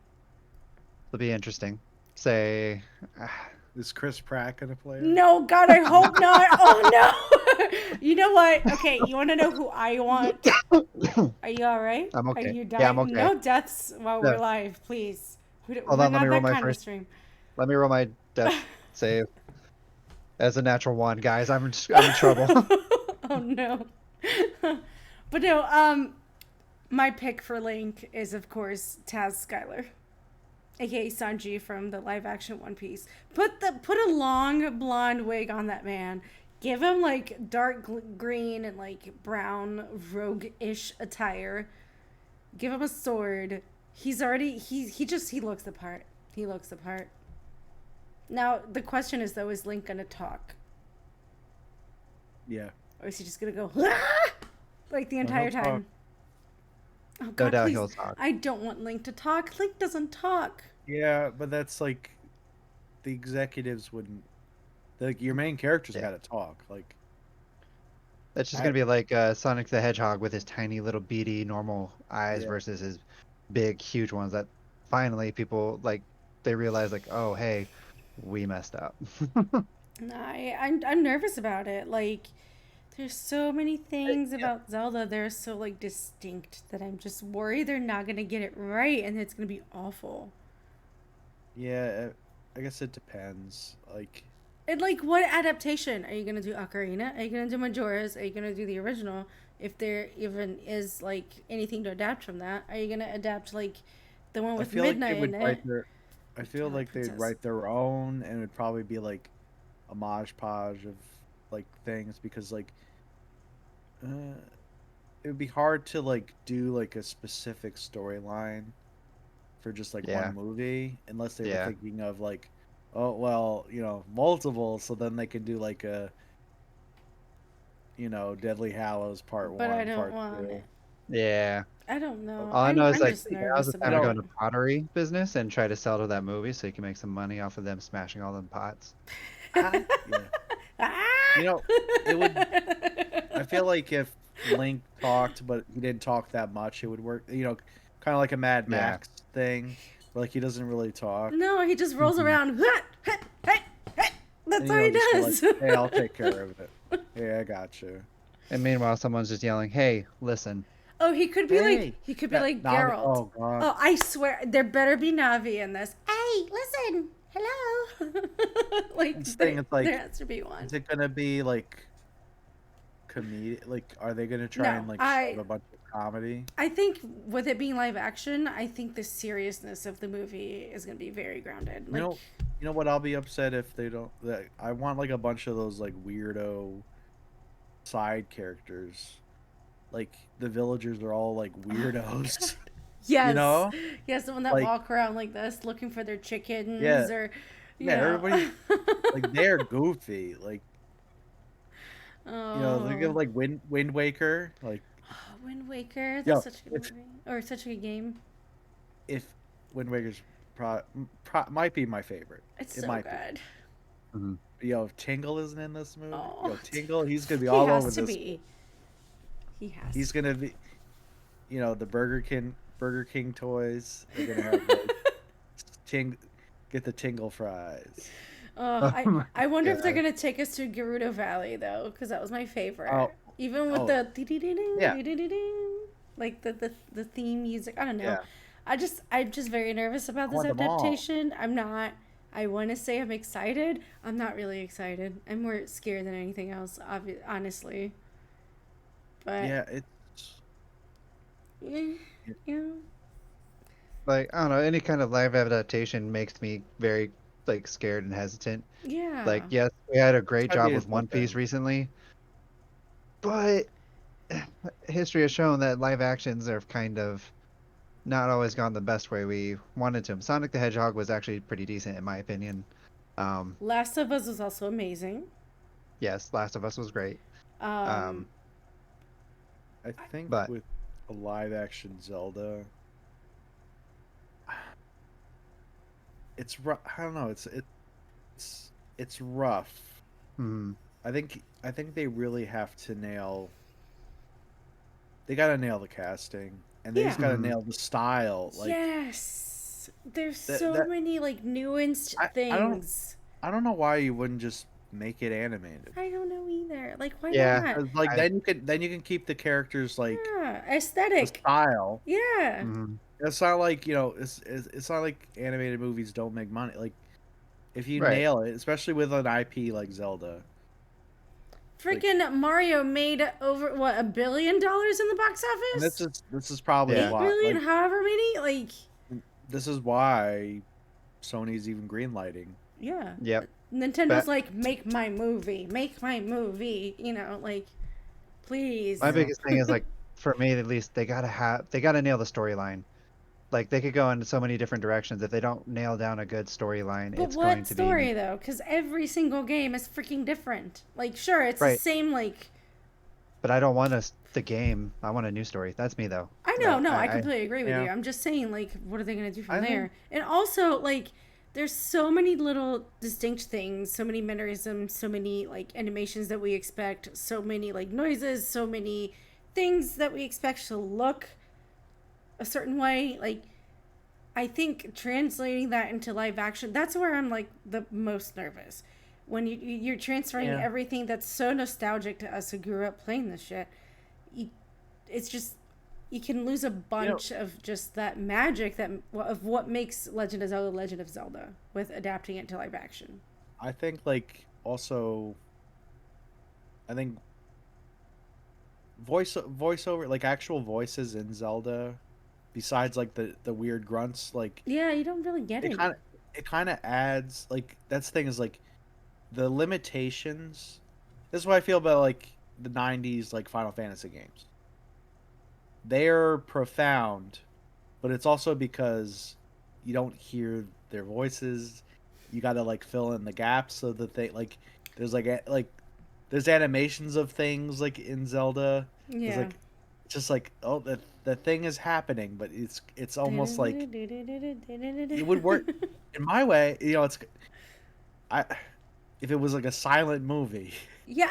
It'll be interesting. Say, Is Chris Pratt gonna play it? No, God, I hope not. Oh no. You know what? Okay, you want to know who I want? Are you all right? I'm Are okay. you Yeah, I'm dying? okay. No deaths while we're No, live, please. hold We're on. Let not me roll that my kind of first. stream. Let me roll my death save as a natural one, guys. I'm in trouble. Oh no. But no, my pick for Link is of course Taz Skylar, aka Sanji from the live action One Piece. Put a long blonde wig on that man. Give him like dark green and like brown rogue-ish attire. Give him a sword. He's already he looks the part. He looks the part. Now the question is though, is Link gonna talk? Yeah. Or is he just gonna go "Ah!" like the No, entire he'll talk. time? Oh No God, doubt please! he'll talk. I don't want Link to talk. Link doesn't talk. Yeah, but that's like the executives wouldn't. Like your main character's Yeah. got to talk. Like That's just I, gonna be like Sonic the Hedgehog with his tiny little beady normal eyes yeah, versus his big huge ones that finally people like they realize like, oh hey, we messed up. I'm nervous about it. Like, there's so many things about Zelda that are so like distinct that I'm just worried they're not gonna get it right and it's gonna be awful. yeah. I guess it depends. Like And like, what adaptation are you gonna do? Ocarina? Are you gonna do Majora's? Are you gonna do the original? if there even is like anything to adapt from that. Are you gonna adapt like the one I with feel like they Midnight would in write it? their. I feel Twilight like they'd Princess. write their own, and it'd probably be like a podge of like things because like uh, it would be hard to like do like a specific storyline for just like Yeah, one movie unless they were yeah. thinking of like, oh well, multiple, so then they can do like a Deadly Hallows Part But I One, don't Part want Two. it. Yeah. I don't know. All I know is I'm like just now's nervous the time to about know, go it. into pottery business and try to sell to that movie so you can make some money off of them smashing all them pots. yeah, Ah! it would. I feel like if Link talked, but he didn't talk that much, it would work. Kind of like a Mad Yeah. Max thing, where like he doesn't really talk, No, he just rolls Mhm. around. and That's all he just be like, does. "Hey, I'll take care of it. Hey, I got you. And meanwhile, someone's just yelling, "Hey, listen!" Oh, Hey, he could be yeah, like Navi. Geralt. Oh God, Oh, I swear there better be Navi in this. Hey, listen, hello. Like this thing is there like, has to be one. is it gonna be like comedic? Like, are they gonna try No, and like shove I a bunch of comedy? I think with it being live action, I think the seriousness of the movie is gonna be very grounded. You Like, know, you know what? I'll be upset if they don't. I want like a bunch of those like weirdo side characters. Like the villagers are all like weirdos. You yes, know? yes, the one that Like, walk around like this looking for their chickens yeah, or, yeah. you know. Everybody like they're goofy. Like think Oh, of like Wind Waker. Like Wind Waker. That's yo, such a good movie or such a good game. if Wind Waker's might be my favorite. It's It so might be. good. Mhm. Yo, if Tingle isn't in this movie, Oh, Tingle, he's gonna be he all has over to this. be. He has. He's To gonna be, the Burger King toys. They're gonna have like ting, get the Tingle fries. Oh my I wonder if they're God. gonna take us to Gerudo Valley though, because that was my favorite. Oh, Even with oh, the dee-dee-dee-ding, yeah, dee-dee-dee-ding, like the theme music. I don't know. yeah. I'm just very nervous about I this want them all. adaptation. I'm not. I want to say I'm excited. I'm not really excited. I'm more scared than anything else, honestly. But Yeah, it's. yeah, yeah, Like, I don't know, any kind of live adaptation makes me very like scared and hesitant. Like, yeah. yes, we had a It's great gotta job be a with tough One Piece thing. recently, but history has shown that live actions are kind of not always gone the best way we wanted to. Sonic the Hedgehog was actually pretty decent in my opinion. Um, Last of Us was also amazing. yes, Last of Us was great. Um, Um, I think but with a live action Zelda, it's rough. I don't know. It's rough. hmm, I think they really have to nail. They gotta nail the casting, and they just yeah. gotta hmm, nail the style. Like Yes. There's that. so many like nuanced I don't. things. I don't know why you wouldn't just make it animated. I don't know either. Like, why yeah, not? 'Cause, like I, then you can keep the characters like Yeah, the aesthetic. style. Yeah. mhm. It's not like it's not like animated movies don't make money. Like if you Right. nail it, especially with an IP like Zelda, like Freaking Mario made over what $1 billion in the box and office? this is probably Yeah. 8 billion, why however many. Like, this is why Sony's even greenlighting. yeah. Yep. Nintendo's But like, make my movie, make my movie. You know, like, please. my Yeah. biggest thing is like for me at least they gotta nail the storyline. Like they could go in so many different directions. If they don't nail down a good storyline, But it's going what to be story though? Because every single game is freaking different. Like, sure, it's the right. same. Like, But I don't want the game. I want a new story. That's me though. I know, no, I I completely agree with Yeah, you. I'm just saying, like, what are they gonna do from I think there? And also, like, there's so many little distinct things, so many mannerisms, so many like animations that we expect, so many like noises, so many things that we expect to look a certain way. Like, I think translating that into live action, that's where I'm like the most nervous. When you're transferring yeah. everything that's so nostalgic to us who grew up playing this shit, you, it's just you can lose a You know, bunch of just that magic that of what makes Legend of Zelda with adapting it to live action. I think like also I think voiceover, like actual voices in Zelda, besides like the weird grunts, like Yeah, you don't really get it. it kind of adds, like, that's the thing is like the limitations. This is what I feel about like the '90s like Final Fantasy games. They're profound, but it's also because you don't hear their voices. You got to like fill in the gaps so that they like there's like there's animations of things like in Zelda. It's Yeah. like just like, oh, the thing is happening, but it's almost like it would work in my way. You know, it's I if it was like a silent movie, Yeah,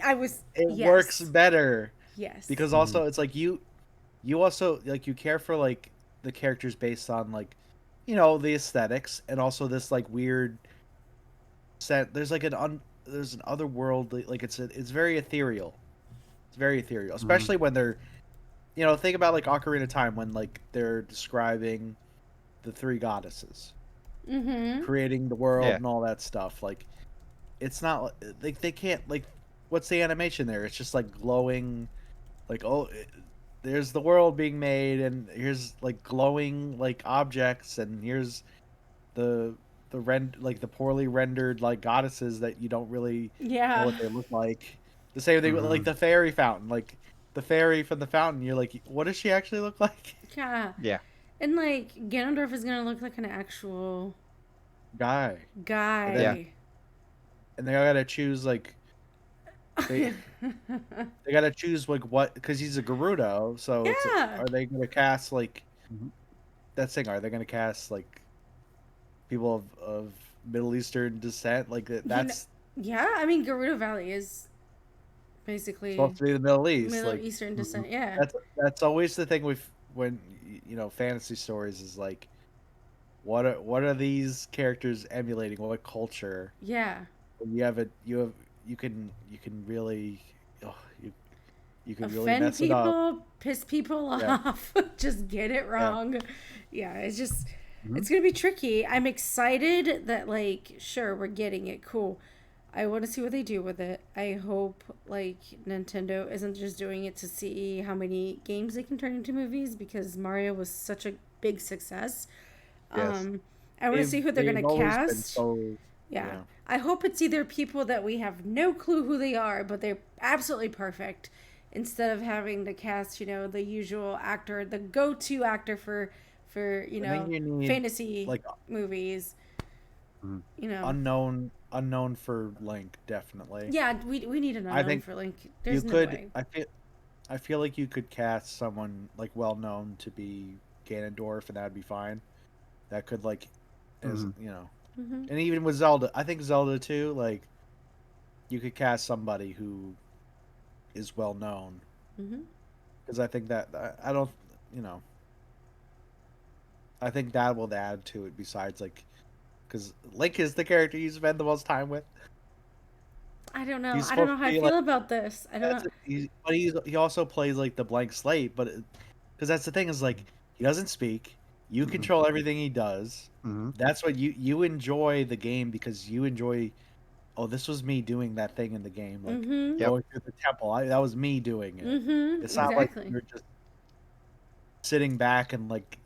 I was. it Yes. works better Yes. because also it's like you also like you care for like the characters based on like, you know, the aesthetics, and also this like weird set. There's like there's an otherworldly, like it's very ethereal. It's very ethereal, especially when they're, you know, think about like Ocarina of Time when like they're describing the three goddesses Mm-hmm. creating the world Yeah. and all that stuff. Like it's not like they can't like, what's the animation there? It's just like glowing, like, oh, there's the world being made, and here's like glowing like objects, and here's like the poorly rendered like goddesses that you don't really know Yeah. what they look like. The same thing with like the fairy fountain, like the fairy from the fountain. You're like, what does she actually look like? Yeah. Yeah. And like Ganondorf is gonna look like an actual Guy, guy. Yeah. and they gotta choose like they gotta choose like what, because he's a Gerudo, so it's Yeah. are they gonna cast like Mhm. that thing? Are they gonna cast like people of Middle Eastern descent? Like that's Yeah, I mean Gerudo Valley is basically supposed to be the Middle East. Middle Like Eastern descent. Yeah. that's always the thing with when you know fantasy stories is like, what are these characters emulating? What culture? Yeah. You can really, oh, you can really Offend mess it up. people, piss people Yeah. off, just get it wrong. Yeah, it's just Mhm. it's gonna be tricky. I'm excited that like sure we're getting it. Cool. I want to see what they do with it. I hope like Nintendo isn't just doing it to see how many games they can turn into movies because Mario was such a big success. Yes. I want to see who they're They've gonna always been cast. so, Yeah. I hope it's either people that we have no clue who they are, but they're absolutely perfect, instead of having to cast, the usual actor, the go-to actor for I think you need fantasy like movies. Mhm. unknown for Link, definitely. Yeah, we need an I unknown think for Link. You There's no could. way. I feel like you could cast someone like well known to be Ganondorf, and that'd be fine. That could like, as Mhm. you know, Hmm. and even with Zelda, I think Zelda too. Like, you could cast somebody who is well known, Hmm. because I think that I don't, you know, I think that will add to it. Besides, like, because Link is the character you spend the most time with. I don't know. He's I don't supposed know to how I be, feel like, about this. I don't That's know. but he also plays like the blank slate, but because that's the thing is like he doesn't speak. You Mhm. control everything he does. Mhm. That's what you enjoy the game, because you enjoy. Oh, this was me doing that thing in the game, like Mm-hmm. Yep. going through the temple. That was me doing it. Mm-hmm. It's not like Exactly. you're just sitting back and like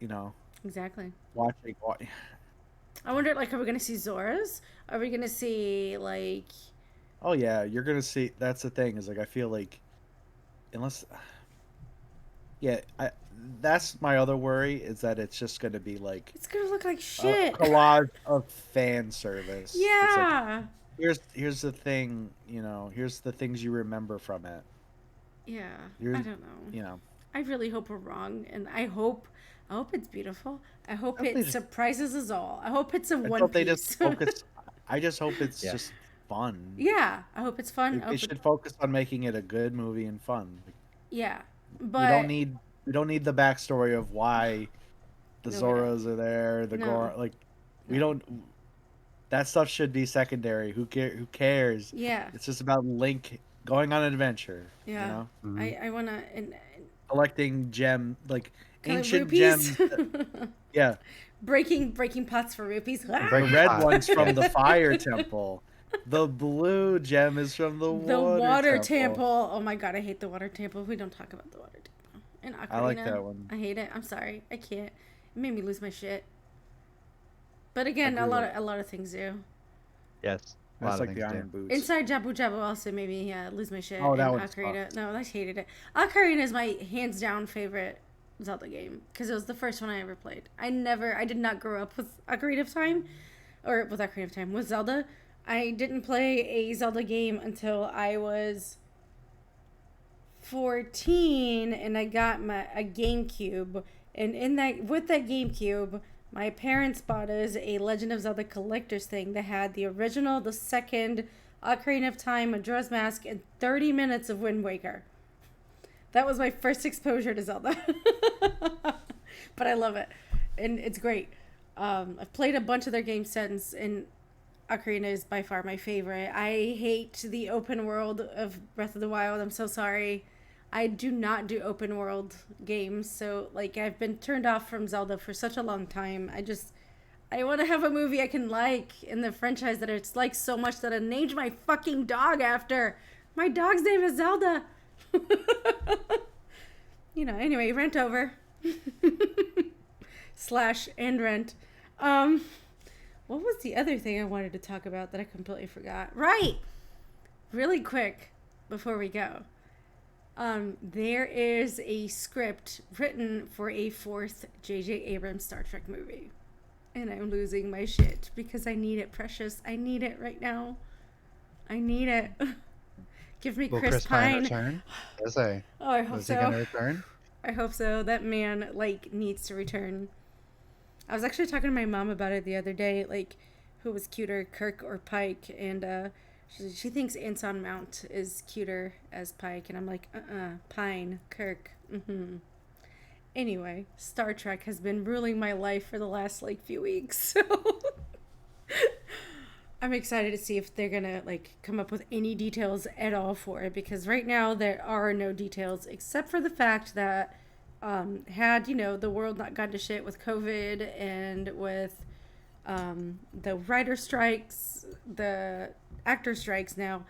Exactly. watching. I wonder, like, are we gonna see Zoras? Are we gonna see like? Oh yeah, you're gonna see. That's the thing is like I feel like unless yeah, that's my other worry is that it's just gonna be like It's gonna look like a shit. collage of fan service. It's like, Yeah. here's the thing, here's the things you remember from it. Yeah. Here's I don't know. you know. I really hope we're wrong, and I hope it's beautiful. I hope I hope they it just- surprises us all. I hope it's a I One hope Piece. they just focus. I just hope it's Yeah. just fun. Yeah, I hope it's fun. Like, I they hope should focus on making it a good movie and fun. Like, yeah, we but don't need the backstory of why the No, we don't. Zoras are there. The No. Gor like we No. don't. That stuff should be secondary. Who cares? yeah, It's just about Link going on an adventure. Yeah. You know, Mhm. I wanna and collecting like kind of ancient rupees. gems. Yeah, breaking pots for rupees. the Break red pot. ones from Yeah. the fire temple. The blue gem is from the The water temple. temple. Oh my god, I hate the water temple. We don't talk about the water temple. In Ocarina. I like that one. I hate it. I'm sorry. I can't. It made me lose my shit. But again, I grew up. a lot of things do. Yes. A That's lot of like the things do. iron boots. Inside Jabu Jabu also made me lose my shit. Oh, that in one's Ocarina. No, I hated it. Ocarina is my hands down favorite Zelda game because it was the first one I ever played. I did not grow up with Ocarina of Time, or with Ocarina of Time, with Zelda. I didn't play a Zelda game until I was 14, and I got a GameCube. And with that GameCube, my parents bought us a Legend of Zelda collector's thing that had the original, the second, Ocarina of Time, Majora's Mask, and 30 minutes of Wind Waker. That was my first exposure to Zelda. But I love it. And it's great. I've played a bunch of their games since, and Ocarina is by far my favorite. I hate the open world of Breath of the Wild. I'm so sorry. I do not do open world games. So, like, I've been turned off from Zelda for such a long time. I want to have a movie I can like in the franchise that it's like so much that I named my fucking dog after. My dog's name is Zelda. Anyway, rent over. / and rent. What was the other thing I wanted to talk about that I completely forgot? Right! Really quick, before we go. There is a script written for a 4th J.J. Abrams Star Trek movie. And I'm losing my shit because I need it, precious. I need it right now. I need it. Give me Will Chris Pine. return? Yes, I. Oh, I hope Is he so. gonna return? I hope so. That man, needs to return. I was actually talking to my mom about it the other day, who was cuter, Kirk or Pike, and she thinks Anson Mount is cuter as Pike, and I'm like, Pine, Kirk, Anyway, Star Trek has been ruling my life for the last, few weeks, so I'm excited to see if they're gonna, come up with any details at all for it, because right now there are no details, except for the fact that had the world not gone to shit with COVID and with the writer strikes, the actor strikes now,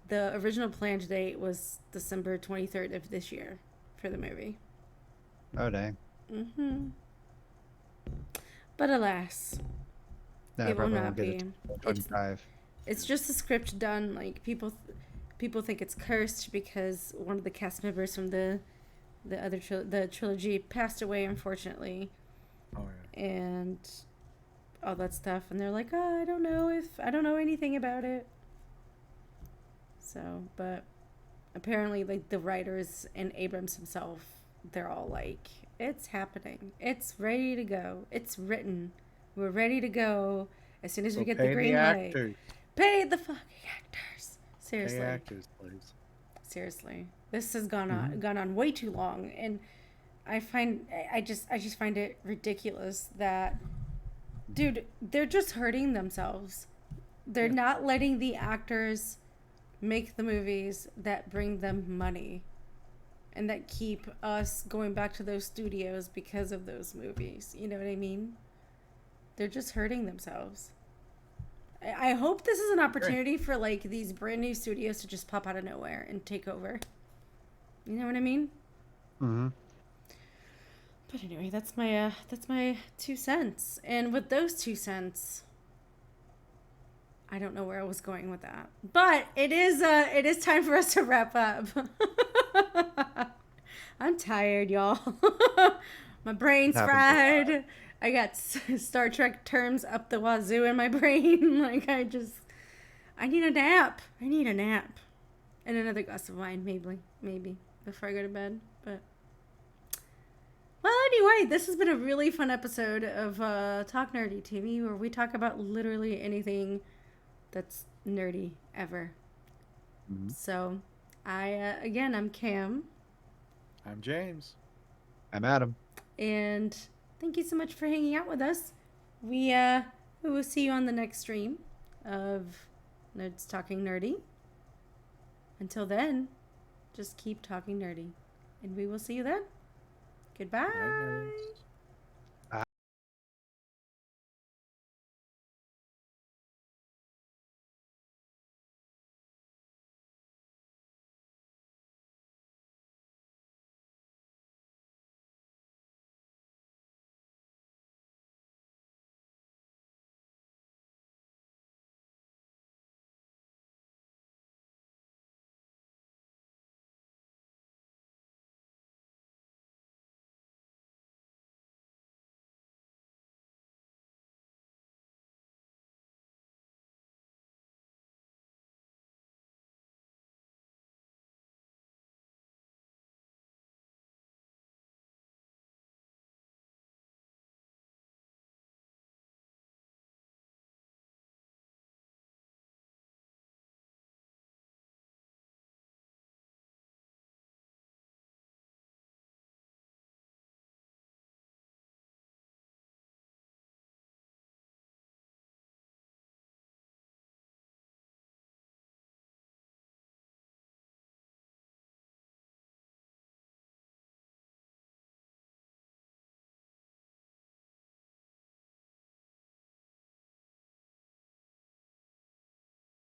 the original planned date was December 23rd of this year for the movie. Oh dang. But alas, No, it will probably not won't get be. it till 25. It's just a script done. People think it's cursed because one of the cast members from the trilogy passed away, unfortunately. Oh yeah. And all that stuff, and they're like, I don't know anything about it. So, but apparently, the writers and Abrams himself, they're all like, it's happening. It's ready to go. It's written. We're ready to go as soon as we get the green light. Pay the fucking actors. Seriously. Pay actors, please. Seriously, this has gone on way too long, and I just find it ridiculous that, dude, they're just hurting themselves. They're not letting the actors make the movies that bring them money, and that keep us going back to those studios because of those movies. You know what I mean? They're just hurting themselves. I hope this is an opportunity for these brand new studios to just pop out of nowhere and take over. You know what I mean? Mm-hmm. But anyway, that's my 2 cents. And with those 2 cents, I don't know where I was going with that. But it is time for us to wrap up. I'm tired, y'all. My brain's fried. I got Star Trek terms up the wazoo in my brain. I need a nap. And another glass of wine, maybe, before I go to bed. But, well, anyway, this has been a really fun episode of Talk Nerdy TV, where we talk about literally anything that's nerdy ever. Mm-hmm. So, I'm Cam. I'm James. I'm Adam. And thank you so much for hanging out with us. We will see you on the next stream of Nerds Talking Nerdy. Until then, just keep talking nerdy. And we will see you then. Goodbye. Night, nerds.